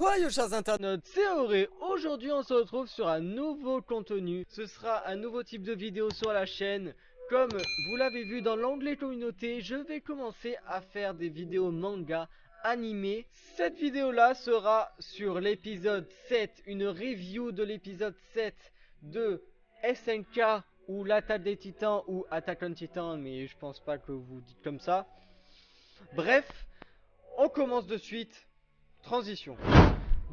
Ouais, yo, chers internautes, c'est Auré. Aujourd'hui, on se retrouve sur un nouveau contenu. Ce sera un nouveau type de vidéo sur la chaîne. Comme vous l'avez vu dans l'onglet communauté, je vais commencer à faire des vidéos manga animées. Cette vidéo-là sera sur l'épisode 7, une review de l'épisode 7 de SNK ou l'attaque des titans ou Attack on Titan, mais je pense pas que vous dites comme ça. Bref, on commence de suite. Transition.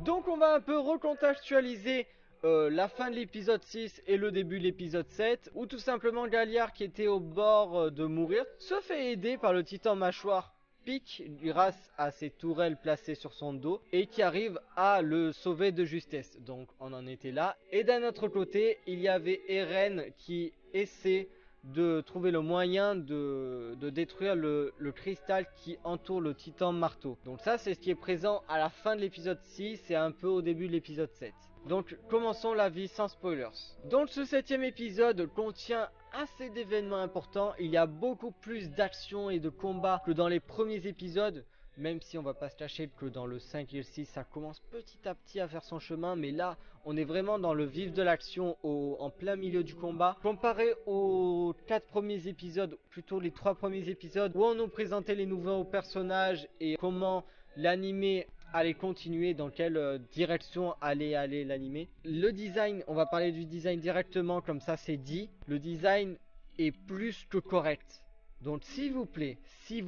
Donc on va un peu recontextualiser la fin de l'épisode 6 et le début de l'épisode 7, où tout simplement Galliard, qui était au bord de mourir, se fait aider par le titan mâchoire Pique grâce à ses tourelles placées sur son dos et qui arrive à le sauver de justesse. Donc on en était là. Et d'un autre côté, il y avait Eren qui essaie de trouver le moyen de détruire le cristal qui entoure le titan marteau. Donc ça, c'est ce qui est présent à la fin de l'épisode 6 et un peu au début de l'épisode 7. Donc commençons la vie sans spoilers. Donc ce 7ème épisode contient assez d'événements importants. Il y a beaucoup plus d'action et de combats que dans les premiers épisodes. Même si on va pas se cacher que dans le 5 et le 6 ça commence petit à petit à faire son chemin, mais là on est vraiment dans le vif de l'action en plein milieu du combat. Comparé aux 4 premiers épisodes, plutôt les 3 premiers épisodes où on nous présentait les nouveaux personnages et comment l'animé allait continuer, dans quelle direction allait aller l'animé. Le design, on va parler du design directement, comme ça c'est dit. Le design est plus que correct. Donc s'il vous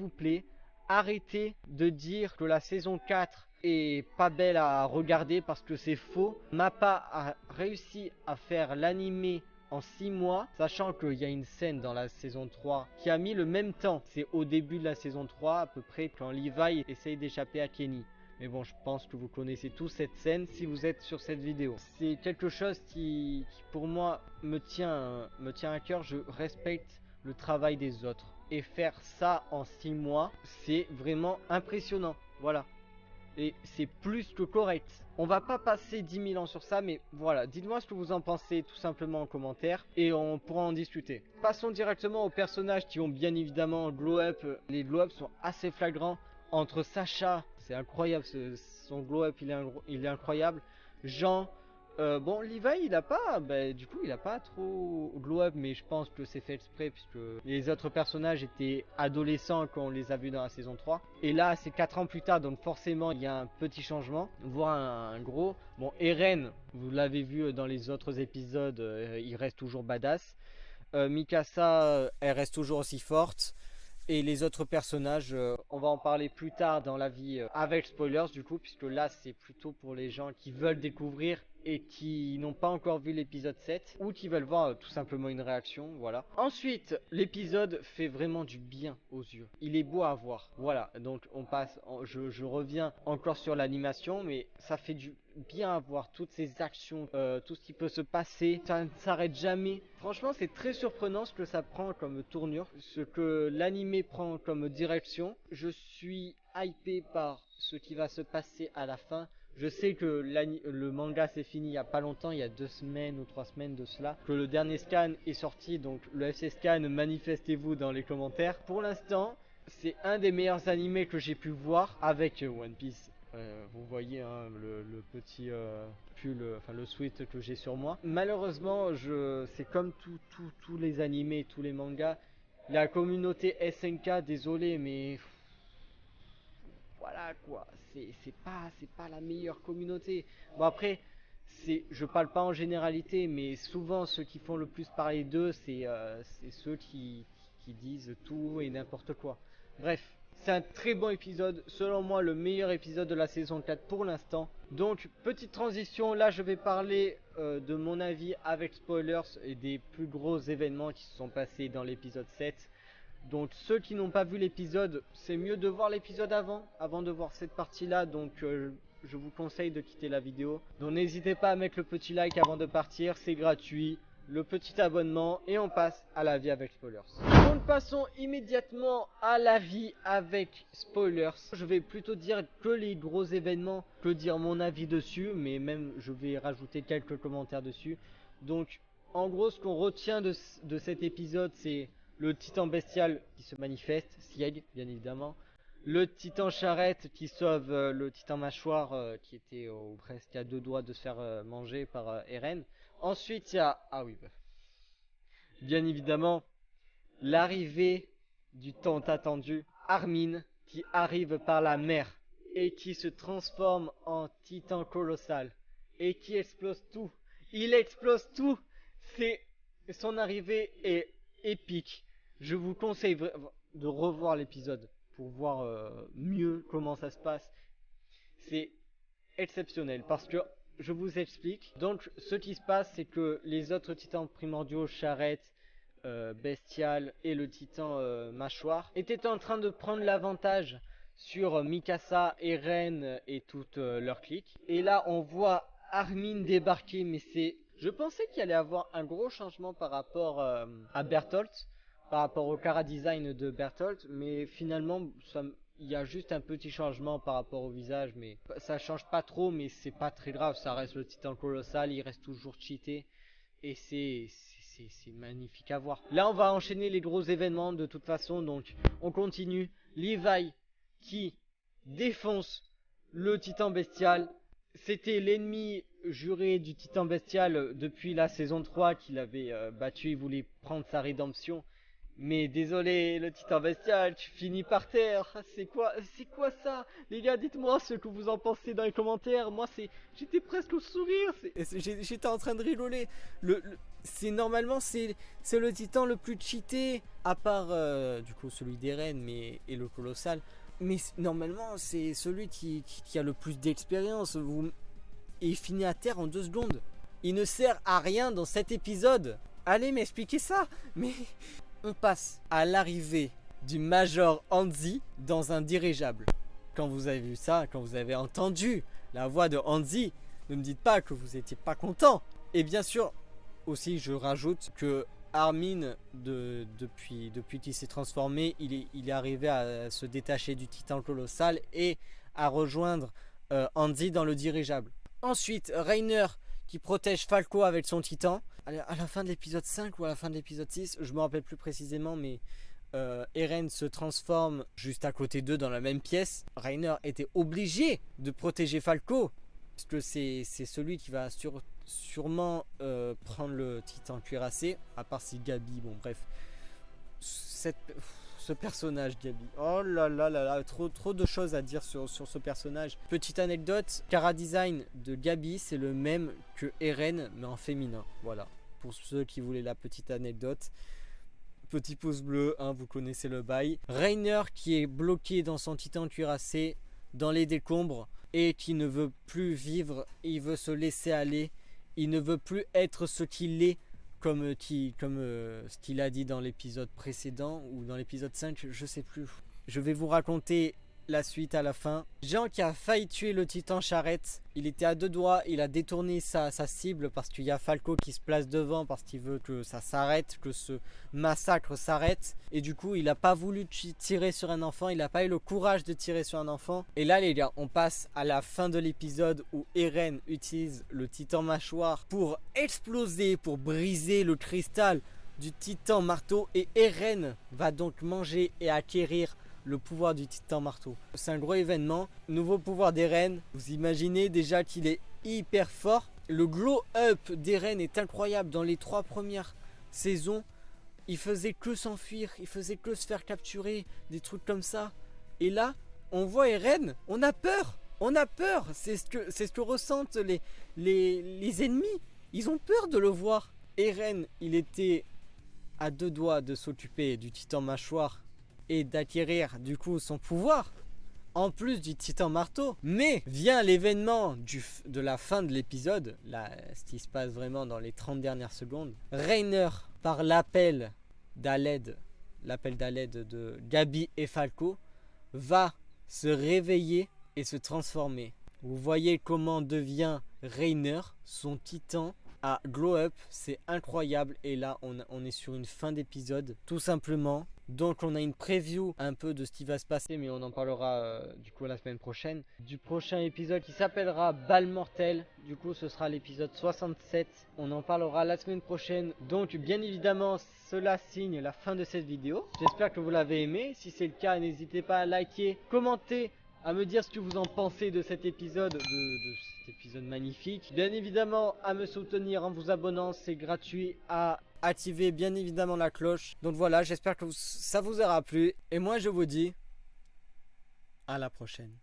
plaît, arrêtez de dire que la saison 4 est pas belle à regarder parce que c'est faux. Mappa a réussi à faire l'animé en 6 mois, sachant qu'il y a une scène dans la saison 3 qui a mis le même temps. C'est au début de la saison 3 à peu près, quand Levi essaye d'échapper à Kenny. Mais bon, je pense que vous connaissez tous cette scène si vous êtes sur cette vidéo. C'est quelque chose qui pour moi me tient à cœur. Je respecte le travail des autres. Et faire ça en 6 mois, c'est vraiment impressionnant. Voilà. Et c'est plus que correct. On va pas passer 10 000 ans sur ça, mais voilà, dites-moi ce que vous en pensez tout simplement en commentaire et on pourra en discuter. Passons directement aux personnages qui ont bien évidemment glow up. Les glow up sont assez flagrants. Entre Sacha, c'est incroyable, son glow up il est incroyable. Jean, bon, Levi, il a pas trop glow up, mais je pense que c'est fait exprès puisque les autres personnages étaient adolescents quand on les a vus dans la saison 3. Et là, c'est 4 ans plus tard, donc forcément, il y a un petit changement, voire un gros. Bon, Eren, vous l'avez vu dans les autres épisodes, il reste toujours badass. Mikasa, elle reste toujours aussi forte. Et les autres personnages, on va en parler plus tard dans la vie avec spoilers du coup, puisque là c'est plutôt pour les gens qui veulent découvrir et qui n'ont pas encore vu l'épisode 7 ou qui veulent voir tout simplement une réaction, voilà. Ensuite, l'épisode fait vraiment du bien aux yeux. Il est beau à voir, voilà. Donc on passe, je reviens encore sur l'animation, mais ça fait du bien à voir toutes ces actions, tout ce qui peut se passer, ça ne s'arrête jamais. Franchement, c'est très surprenant ce que ça prend comme tournure, ce que l'animé prend comme direction. Je suis hypé par ce qui va se passer à la fin. Je sais que le manga s'est fini il y a pas longtemps, il y a 2 semaines ou 3 semaines de cela, que le dernier scan est sorti, donc le FC Scan, manifestez-vous dans les commentaires. Pour l'instant, c'est un des meilleurs animés que j'ai pu voir avec One Piece. Vous voyez hein, le petit pull, enfin le sweat que j'ai sur moi. Malheureusement, c'est comme tous les animés, tous les mangas. La communauté SNK, désolé, mais voilà quoi, c'est pas la meilleure communauté. Bon après, je parle pas en généralité, mais souvent ceux qui font le plus parler d'eux, c'est ceux qui disent tout et n'importe quoi. Bref, c'est un très bon épisode, selon moi le meilleur épisode de la saison 4 pour l'instant. Donc petite transition, là je vais parler de mon avis avec spoilers et des plus gros événements qui se sont passés dans l'épisode 7. Donc ceux qui n'ont pas vu l'épisode, c'est mieux de voir l'épisode avant de voir cette partie-là. Donc je vous conseille de quitter la vidéo. Donc n'hésitez pas à mettre le petit like avant de partir, c'est gratuit. Le petit abonnement et on passe à l'avis avec spoilers. Donc passons immédiatement à l'avis avec spoilers. Je vais plutôt dire que les gros événements que dire mon avis dessus, mais même je vais rajouter quelques commentaires dessus. Donc en gros ce qu'on retient de cet épisode c'est le titan bestial qui se manifeste, Sieg bien évidemment. le titan charrette qui sauve le titan mâchoire qui était presque à deux doigts de se faire manger par Eren. Ensuite, il y a, ah oui, bien évidemment, l'arrivée du tant attendu Armin qui arrive par la mer et qui se transforme en titan colossal et qui explose tout. Il explose tout. Son arrivée est épique. Je vous conseille de revoir l'épisode pour voir mieux comment ça se passe. C'est exceptionnel parce que je vous explique. Donc ce qui se passe, c'est que les autres titans primordiaux, Charrette, Bestial et le titan mâchoire, étaient en train de prendre l'avantage sur Mikasa, Eren et toute leur clique. Et là on voit Armin débarquer, mais je pensais qu'il allait avoir un gros changement par rapport à Bertolt, par rapport au chara design de Bertolt, mais finalement il y a juste un petit changement par rapport au visage, mais ça change pas trop, mais c'est pas très grave, ça reste le titan colossal, il reste toujours cheaté, et c'est magnifique à voir. Là on va enchaîner les gros événements de toute façon, donc on continue. Levi qui défonce le titan bestial. C'était l'ennemi juré du titan bestial depuis la saison 3 qu'il avait battu, il voulait prendre sa rédemption. Mais désolé, le titan bestial, tu finis par terre. C'est quoi ça? Les gars, dites-moi ce que vous en pensez dans les commentaires. Moi, j'étais presque au sourire. J'étais en train de rigoler. Normalement, c'est le titan le plus cheaté, à part du coup celui d'Eren et le colossal. Mais normalement, c'est celui qui a le plus d'expérience. Et il finit à terre en 2 secondes. Il ne sert à rien dans cet épisode. Allez m'expliquer ça. Mais on passe à l'arrivée du Major Hanzi dans un dirigeable. Quand vous avez vu ça, quand vous avez entendu la voix de Hanzi, ne me dites pas que vous n'étiez pas content. Et bien sûr, aussi je rajoute que Armin, depuis qu'il s'est transformé, il est arrivé à se détacher du titan colossal et à rejoindre Hanzi dans le dirigeable. Ensuite, Reiner qui protège Falco avec son titan. À la fin de l'épisode 5 ou à la fin de l'épisode 6, je me rappelle plus précisément, mais Eren se transforme juste à côté d'eux dans la même pièce. Reiner était obligé de protéger Falco, parce que c'est celui qui va sûrement prendre le titan cuirassé, à part si Gabi, bon bref. Ce personnage Gabi, oh là là là là, trop de choses à dire sur ce personnage. Petite anecdote, chara design de Gabi c'est le même que Eren mais en féminin, voilà, pour ceux qui voulaient la petite anecdote. Petit pouce bleu, hein, vous connaissez le bail. Reiner qui est bloqué dans son titan cuirassé dans les décombres et qui ne veut plus vivre, il veut se laisser aller, il ne veut plus être ce qu'il est, comme ce qu'il a dit dans l'épisode précédent ou dans l'épisode 5, je sais plus. Je vais vous raconter la suite à la fin. Jean qui a failli tuer le titan charrette, il était à 2 doigts, il a détourné sa cible parce qu'il y a Falco qui se place devant parce qu'il veut que ça s'arrête, que ce massacre s'arrête, et du coup il n'a pas voulu tirer sur un enfant, il n'a pas eu le courage de tirer sur un enfant. Et là les gars, on passe à la fin de l'épisode où Eren utilise le titan mâchoire pour exploser, pour briser le cristal du titan marteau, et Eren va donc manger et acquérir le pouvoir du titan marteau. C'est un gros événement, nouveau pouvoir d'Eren. Vous imaginez déjà qu'il est hyper fort. Le glow up d'Eren est incroyable. Dans les 3 premières saisons, il faisait que s'enfuir, il faisait que se faire capturer, des trucs comme ça. Et là, on voit Eren, on a peur. C'est ce que ressentent les ennemis. Ils ont peur de le voir. Eren, il était à 2 doigts de s'occuper du titan mâchoire et d'acquérir du coup son pouvoir en plus du titan marteau. Mais vient l'événement de la fin de l'épisode, là ce qui se passe vraiment dans les 30 dernières secondes. Reiner, par l'appel d'Aled de Gabi et Falco, va se réveiller et se transformer. Vous voyez comment devient Reiner, son titan à glow up, c'est incroyable. Et là on est sur une fin d'épisode tout simplement. Donc on a une preview un peu de ce qui va se passer, mais on en parlera du coup la semaine prochaine, du prochain épisode qui s'appellera Balle Mortelle. du coup ce sera l'épisode 67. On en parlera la semaine prochaine. Donc bien évidemment cela signe la fin de cette vidéo. J'espère que vous l'avez aimé. Si c'est le cas, n'hésitez pas à liker, commenter, à me dire ce que vous en pensez de cet épisode, de cet épisode magnifique. Bien évidemment à me soutenir en vous abonnant, c'est gratuit, à activer bien évidemment la cloche. Donc voilà, j'espère que ça vous aura plu. Et moi je vous dis à la prochaine.